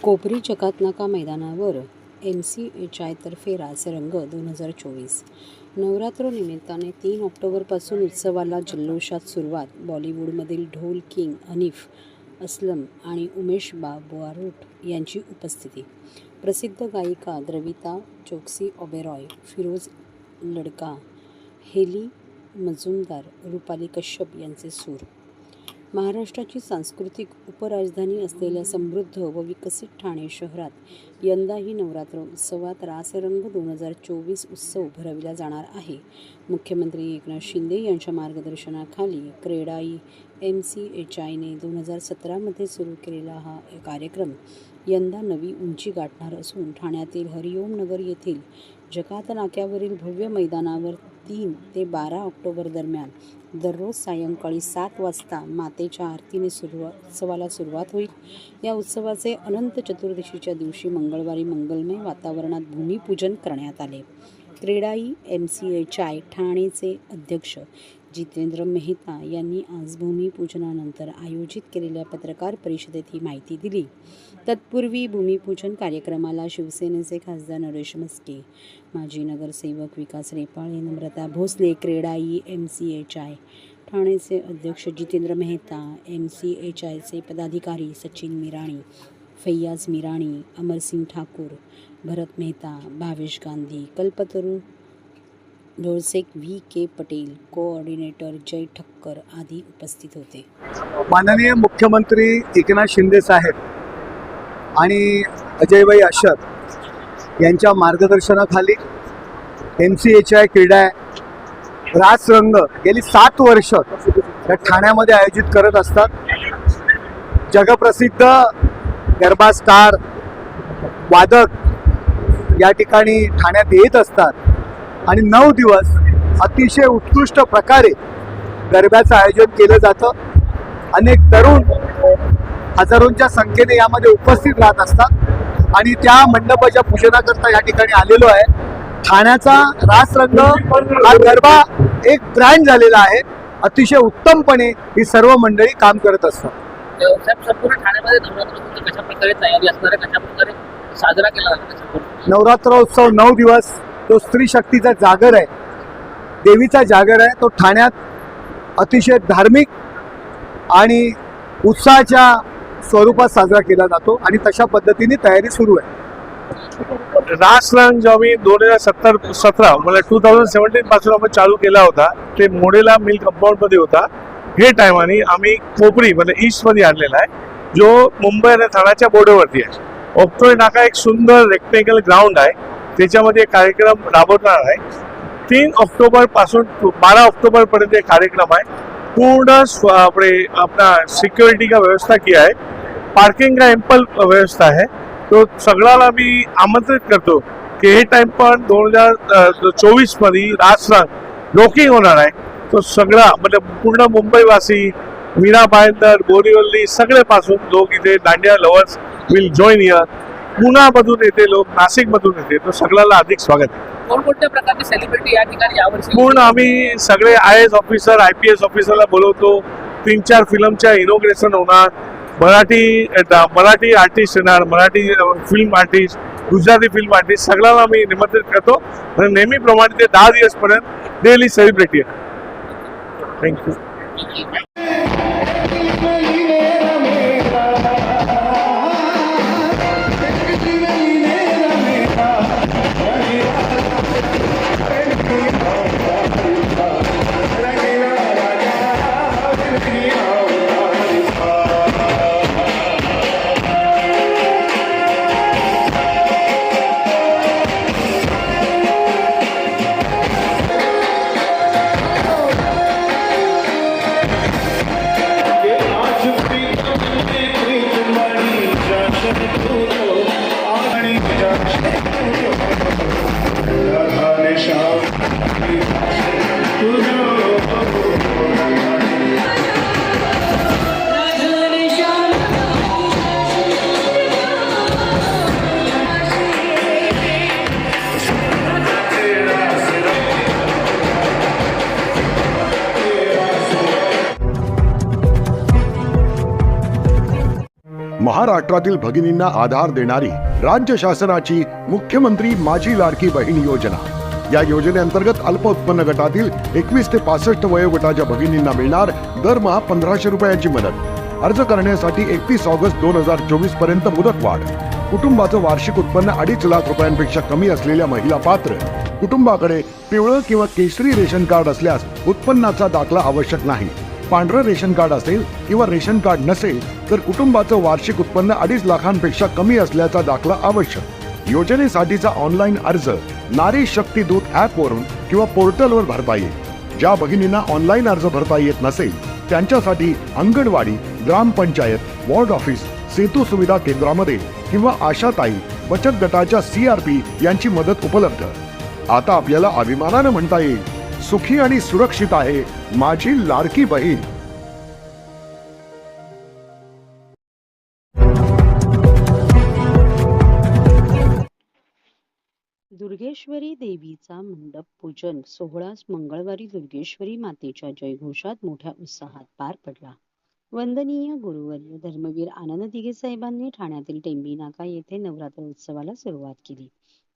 कोपरी जकातनाका मैदानावर MCHI तर्फे रासरंग 2024 नवरात्र निमित्ताने 3 ऑक्टोबरपासून उत्सवाला जल्लोषात सुरुवात. बॉलिवूडमधील ढोल किंग हनीफ असलम आणि उमेश बाबुआरूट यांची उपस्थिती. प्रसिद्ध गायिका द्रविता चोक्सी ओबेरॉय, फिरोज लडका, हेली मजुमदार, रुपाली कश्यप यांचे सूर. महाराष्ट्राची सांस्कृतिक उपराजधानी असलेल्या समृद्ध व विकसित ठाणे शहरात यंदाही नवरात्र उत्सवात रासरंग 2024 उत्सव भरविला जाणार आहे. मुख्यमंत्री एकनाथ शिंदे यांच्या मार्गदर्शनाखाली क्रेडाई MCHIने 2017मध्ये सुरू केलेला हा कार्यक्रम यंदा नवी उंची गाठणार असून ठाण्यातील हरिओम नगर येथील जकात नाक्यावरील भव्य मैदानावर 3 ते 12 ऑक्टोबर दरम्यान दररोज सायंकाळी 7 वाजता मातेच्या आरतीने उत्सवाला सुरुवात होईल. या उत्सवाचे अनंत चतुर्दशीच्या दिवशी मंगळवारी मंगलमय वातावरणात भूमिपूजन करण्यात आले. क्रेडाई MCHI ठाणेचे अध्यक्ष जितेंद्र मेहता यांनी आज भूमिपूजनानंतर आयोजित केलेल्या पत्रकार परिषदेत ही माहिती दिली. तत्पूर्वी भूमिपूजन कार्यक्रमाला शिवसेनेचे खासदार नरेश म्हस्के, माजी नगरसेवक विकास रेपाळे, नम्रता भोसले, क्रेडाई MCHI ठाणेचे अध्यक्ष जितेंद्र मेहता, MCHIचे पदाधिकारी सचिन मिराणी, फैयाज मिराणी, अमरसिंग ठाकूर, भरत मेहता, भावेश गांधी, कल्पतरू डोळसेक, VK पटेल, कोऑर्डिनेटर जय ठक्कर आदी उपस्थित होते. माननीय मुख्यमंत्री एकनाथ शिंदे साहेब आणि अजयभाई अशर यांच्या मार्गदर्शनाखाली MCHI क्रीडा रासरंग गेली 7 वर्ष या ठाण्यामध्ये आयोजित करत असतात. जगप्रसिद्ध गरबा स्टार वादक या ठिकाणी ठाण्यात येत असतात आणि 9 दिवस अतिशय उत्कृष्ट प्रकारे गरब्याचं आयोजन केलं जातं. अनेक तरुण हजारोंच्या संख्येने यामध्ये उपस्थित राहत असतात आणि त्या मंडपाच्या पूजनाकरता या ठिकाणी आलेलो आहे. ठाण्याचा रासरंग हा गरबा एक ब्रँड झालेला आहे. अतिशय उत्तमपणे ही सर्व मंडळी काम करत असतात. संपूर्ण ठाण्यामध्ये नवरात्र कशा प्रकारे तयारी असणार आहे, कशा प्रकारे साजरा केला जातो? नवरात्रोत्सव 9 दिवस तो स्त्री शक्तीचा जागर आहे, देवीचा जागर आहे. तो ठाण्यात अतिशय धार्मिक आणि उत्साहाच्या स्वरूपात साजरा केला जातो आणि तशा पद्धतीने तयारी सुरू आहे. रासरंग जो आम्ही 2017 म्हणजे 2017 पासून आपण चालू केला होता ते मोडेला मिल कंपाऊंड मध्ये होता. हे टायमाने आम्ही कोपरी म्हणजे ईस्ट मध्ये आणलेला आहे, जो मुंबई आणि ठाण्याच्या बॉर्डरवरती आहे. ओक्टोय नाका एक सुंदर रेक्टेंगल ग्राउंड आहे, त्याच्यामध्ये कार्यक्रम राबवणार आहे. 3 ऑक्टोबर पासून 12 ऑक्टोबर पर्यंत कार्यक्रम आहे. पूर्ण अपना सिक्योरिटी का व्यवस्था किया है, पार्किंग का एम्पल व्यवस्था है. तो सगळ्याला मी आमंत्रित करतो की हे टाइम पण 2024 मध्ये रासरंग रोकिंग होणार आहे. तो सगळा म्हणजे पूर्ण मुंबईवासी, मीरा भाईंदर, बोरीवली सगळे पासून लोक इथे dandiya lovers will join here. पुण्यामधून येते लोक, नाशिकमधून येते, तो सगळ्याला अधिक स्वागत आहे. कोणकोणत्या प्रकारचे सेलिब्रिटी या ठिकाणी यावर्षी? पूर्ण आम्ही सगळे IAS ऑफिसर, IPS ऑफिसरला बोलवतो. 3-4 फिल्मच्या इनॉग्रेशन होणार. मराठी आर्टिस्ट येणार, Marathi film artist, Gujarati film artist सगळ्याला आम्ही निमंत्रित करतो. म्हणजे नेहमीप्रमाणे ते 10 दिवसपर्यंत डेली सेलिब्रिटी आहे. थँक्यू. महाराष्ट्रातील भगिनींना आधार देणारी राज्य शासनाची मुख्यमंत्री माझी लाडकी बहीण योजना. या योजनेअंतर्गत अल्प उत्पन्न गटातील 21 ते 65 वयोगटाच्या भगिनींना मिळणार दरमहा 1500 रुपयांची मदत. अर्ज करण्यासाठी 31 ऑगस्ट 2024 पर्यंत मुदतवाढ. कुटुंबाचं वार्षिक उत्पन्न 2.5 लाख रुपयांपेक्षा कमी असलेल्या महिला पात्र. कुटुंबाकडे पिवळं किंवा केशरी रेशन कार्ड असल्यास उत्पन्नाचा दाखला आवश्यक नाही. पांढरं रेशन कार्ड असेल किंवा रेशन कार्ड नसेल तर कुटुंबाचं वार्षिक उत्पन्न 2.5 लाखांपेक्षा कमी असल्याचा दाखला आवश्यक. योजनेसाठीचा ऑनलाईन अर्ज नारी शक्ती दूत ऍप वरून किंवा पोर्टलवर भरता येईल. ज्या भगिनींना ऑनलाईन अर्ज भरता येत नसेल त्यांच्यासाठी अंगणवाडी, ग्रामपंचायत, वॉर्ड ऑफिस, सेतू सुविधा केंद्रामध्ये किंवा आशाताई बचत गटाच्या CRP यांची मदत उपलब्ध. आता आपल्याला अभिमानानं म्हणता येईल, सुखी आणि सुरक्षित आहे माझी लाडकी बहीण. दुर्गेश्वरी देवीचा मंडप पूजन सोहळा मंगळवारी दुर्गेश्वरी मातेच्या जयघोषात मोठ्या उत्साहात पार पडला. वंदनीय गुरुवर्य धर्मवीर आनंद दिघे साहेबांनी ठाण्यातील टेंबी नाका येथे नवरात्र उत्सवाला सुरुवात केली.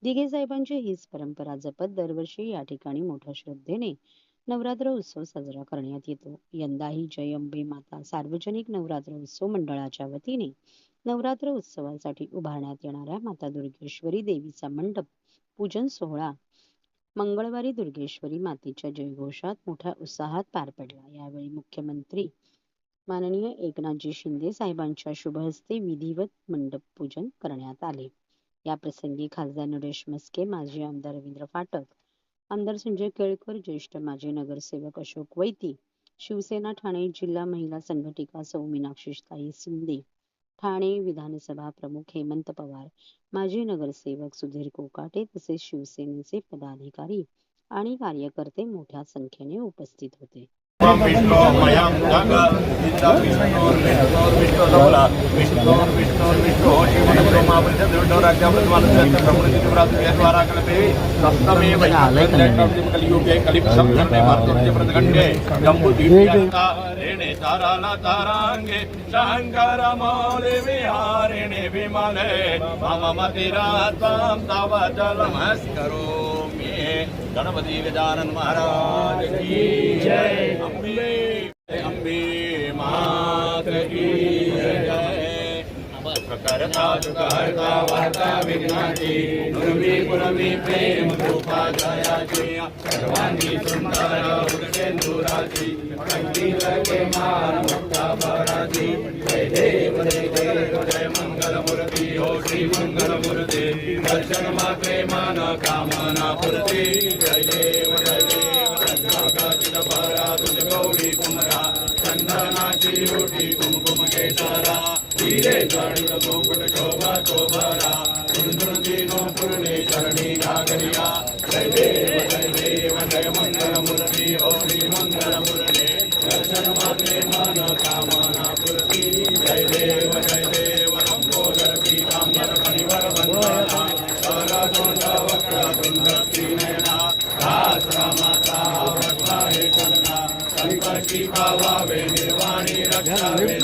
दिघे साहेबांची हीच परंपरा जपत दरवर्षी या ठिकाणी मोठ्या श्रद्धेने नवरात्र उत्सव साजरा करण्यात येतो. यंदाही जय अंबे माता सार्वजनिक नवरात्र उत्सव मंडळाच्या वतीने नवरात्र उत्सवासाठी उभारण्यात येणाऱ्या माता दुर्गेश्वरी देवीचा मंडप पूजन सोहळा मंगळवारी दुर्गेश्वरी मातेच्या जयघोषात मोठ्या उत्साहात पार पडला. यावेळी मुख्यमंत्री माननीय एकनाथजी शिंदे साहेबांच्या शुभ हस्ते विधिवत मंडप पूजन करण्यात आले. या प्रसंगी खासदार नरेश मस्के, माजी आमदार रवींद्र फाटक, आमदार संजय केळकर, ज्येष्ठ माजी नगरसेवक अशोक वैती, शिवसेना ठाणे जिल्हा महिला संघटिका सौ मीनाक्षीताई शिंदे, ठाणे विधानसभा प्रमुख हेमंत पवार, माजी नगरसेवक सुधीर कोकाटे तसेच शिवसेनेचे पदाधिकारी आणि कार्यकर्ते मोठ्या संख्येने उपस्थित होते. गणपति गजानन महाराज की जय. अंबे मात की जय. करता सुखहर्ता वार्ता विघ्नाची नुरवी पुरवी प्रेम कृपा जयाची सर्वांगी सुंदर वृक्षेंदुराची कंठी लगे मान मुक्ता भराची. जय देव जय देव जय मंगल मूर्ती हो श्री मंगल मूर्ती. दर्शन मात्रे मन कामना पूर्ती. जय देव रत्नाकाचित भरा तुझ गौरी कुमरा. चंदनाची रोटी कुमकुम केसरा. हिरे जडित मुकुट शोभा शोभरा. झुंझुन तीनो पूर्णे चरणी नागरिया. जय देव जय मंगल मूर्ती हो श्री मंगल मूर्ती. दर्शन मात्रे मन कामना पूर्ती. जय देव लंबोदर पीतांबर परिवर वंदना. करदोष वक्रतुंड त्रिनयना. दास रामाचा आवडता हे चरणा. संकटी पावावे निर्वाणी रक्षावे.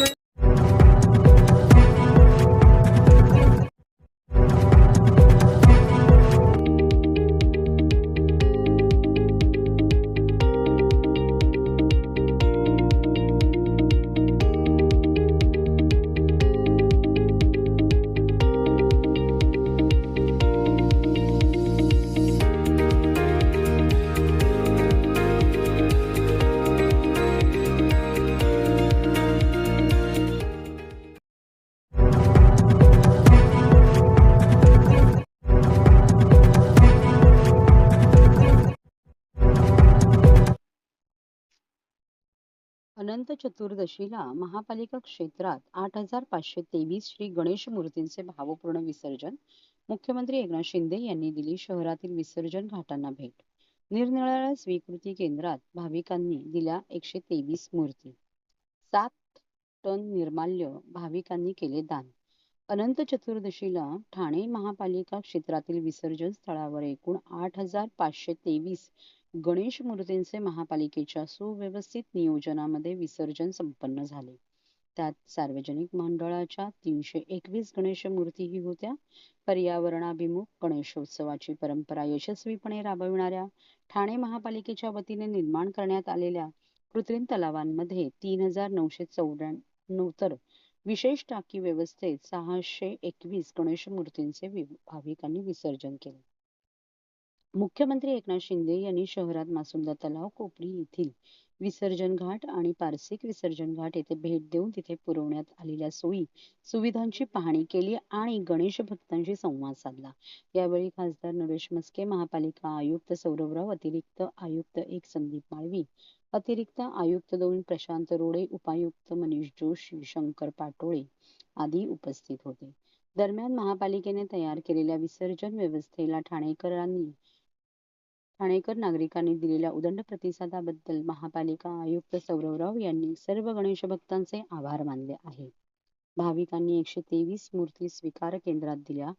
अनंत चतुर्दशीला महापालिका क्षेत्रात 8,523 श्री गणेश मूर्तींचे भावपूर्ण विसर्जन. मुख्यमंत्री एकनाथ शिंदे यांनी दिली शहरातील विसर्जन घाटांना भेट. निरनिराळ्या स्वीकृती केंद्रात भाविकांनी दिल्या 123 मूर्ती. 7 टन निर्माल्य भाविकांनी केले दान. अनंत चतुर्दशीला ठाणे महापालिका क्षेत्रातील विसर्जन स्थळावर एकूण 8,523 गणेश मूर्तींचे महापालिकेच्या सुव्यवस्थित नियोजनामध्ये विसर्जन संपन्न झाले. त्यात सार्वजनिक मंडळाच्या 321 गणेश मूर्तीही होत्या. पर्यावरणाभिमुख गणेशोत्सवाची परंपरा यशस्वीपणे राबविणाऱ्या ठाणे महापालिकेच्या वतीने निर्माण करण्यात आलेल्या कृत्रिम तलावांमध्ये 3,994 तर विशेष टाकी व्यवस्थेत 621 गणेश मूर्तींचे भाविकांनी विसर्जन केले. मुख्यमंत्री एकनाथ शिंदे यांनी शहरात मासुंदा तलाव, कोपरी येथील विसर्जन घाट आणि पारसिक विसर्जन घाट येथे भेट देऊन तिथे पुरवण्यात आलेल्या सोयी सुविधांची पाहणी केली आणि गणेश भक्तांशी संवाद साधला. यावेळी खासदार नरेश म्हस्के, महापालिका आयुक्त सौरभराव, अतिरिक्त आयुक्त 1 संदीप माळवी, अतिरिक्त आयुक्त 2 प्रशांत रोडे, उपायुक्त मनीष जोशी, शंकर पाटोळे आदी उपस्थित होते. दरम्यान महापालिकेने तयार केलेल्या विसर्जन व्यवस्थेला ठाणेकर नागरिकांनी दिलेल्या उदंड प्रतिसादाबद्दल महापालिका आयुक्त सौरभराव यांनी सर्व गणेश भक्तांचे आभार मानले आहे. भाविकांनी 123 मूर्ती स्वीकार केंद्रात दिल्या.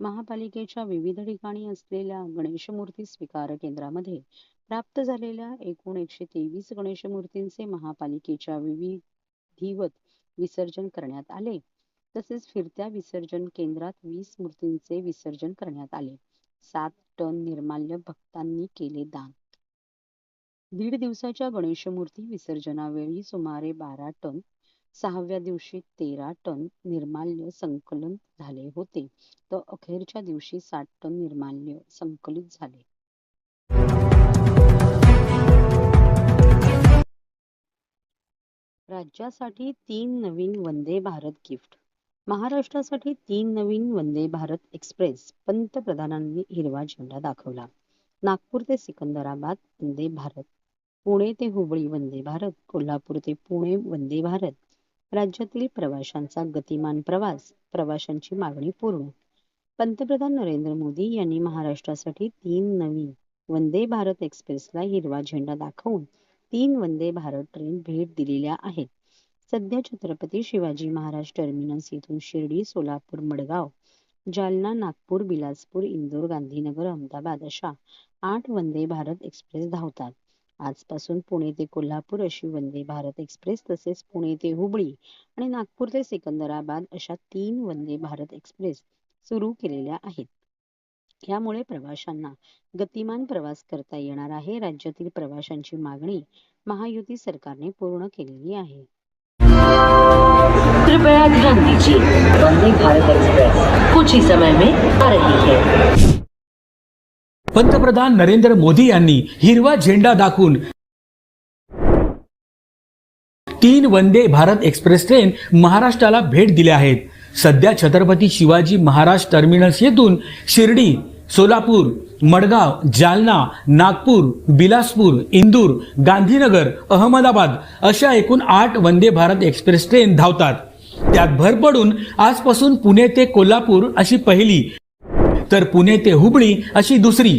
महापालिकेच्या विविध ठिकाणी असलेल्या गणेश मूर्ती स्वीकार केंद्रामध्ये प्राप्त झालेल्या एकूण 123 गणेश मूर्तींचे महापालिकेच्या विधिवत विसर्जन करण्यात आले. तसेच फिरत्या विसर्जन केंद्रात 20 मूर्तींचे विसर्जन करण्यात आले. 7 टन निर्माल्य भक्तांनी केले दान. 1.5 दिवसाच्या गणेश मूर्ती विसर्जनावेळी सुमारे 12 टन, 6व्या दिवशी 13 टन निर्माल्य संकलन झाले होते, तर अखेरच्या दिवशी 60 टन निर्माल्य संकलित झाले. राज्यासाठी 3 नवीन वंदे भारत गिफ्ट. महाराष्ट्रासाठी 3 नवीन वंदे भारत एक्सप्रेस. पंतप्रधानांनी हिरवा झेंडा दाखवला. नागपूर ते सिकंदराबाद वंदे भारत, पुणे ते हुबळी वंदे भारत, कोल्हापूर ते पुणे वंदे भारत. राज्यातील प्रवाशांचा गतिमान प्रवास, प्रवाशांची मागणी पूर्ण. पंतप्रधान नरेंद्र मोदी यांनी महाराष्ट्रासाठी 3 नवीन वंदे भारत एक्सप्रेसला हिरवा झेंडा दाखवून 3 वंदे भारत ट्रेन भेट दिलेल्या आहेत. सध्या छत्रपती शिवाजी महाराज टर्मिनस येथून शिर्डी, सोलापूर, मडगाव, जालना, नागपूर, बिलासपूर, इंदोर, गांधीनगर, अहमदाबाद अशा 8 वंदे भारत एक्सप्रेस धावतात. आजपासून पुणे ते कोल्हापूर अशी वंदे भारत एक्सप्रेस, तसेच पुणे ते हुबळी आणि नागपूर ते सिकंदराबाद अशा 3 वंदे भारत एक्सप्रेस सुरू केलेल्या आहेत. यामुळे प्रवाशांना गतिमान प्रवास करता येणार आहे. राज्यातील प्रवाशांची मागणी महायुती सरकारने पूर्ण केलेली आहे. कृपया ध्यान दीजिए, वंदे भारत एक्सप्रेस कुछ ही समय में आ रही है. पंतप्रधान नरेंद्र मोदी यांनी हिरवा झेंडा दाखवून 3 वंदे भारत एक्सप्रेस ट्रेन महाराष्ट्राला भेट दिल्या आहेत. सध्या छत्रपती शिवाजी महाराज टर्मिनस येथून शिर्डी, सोलापूर, मडगाव, जालना, नागपूर, बिलासपूर, इंदूर, गांधीनगर, अहमदाबाद अशा एकूण 8 वंदे भारत एक्सप्रेस ट्रेन धावतात. त्यात भर पडून आजपासून पुणे ते कोल्हापूर अशी पहिली, तर पुणे ते हुबळी अशी दुसरी,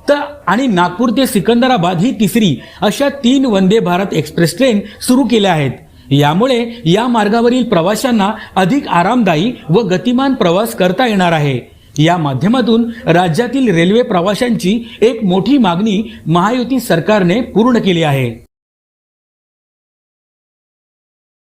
तर आणि नागपूर ते सिकंदराबाद ही तिसरी अशा 3 वंदे भारत एक्सप्रेस ट्रेन सुरू केल्या आहेत. यामुळे या मार्गावरील प्रवाशांना अधिक आरामदायी व गतिमान प्रवास करता येणार आहे. या माध्यमातून राज्यातील रेल्वे प्रवाशांची एक मोठी मागणी महायुती सरकारने पूर्ण केली आहे.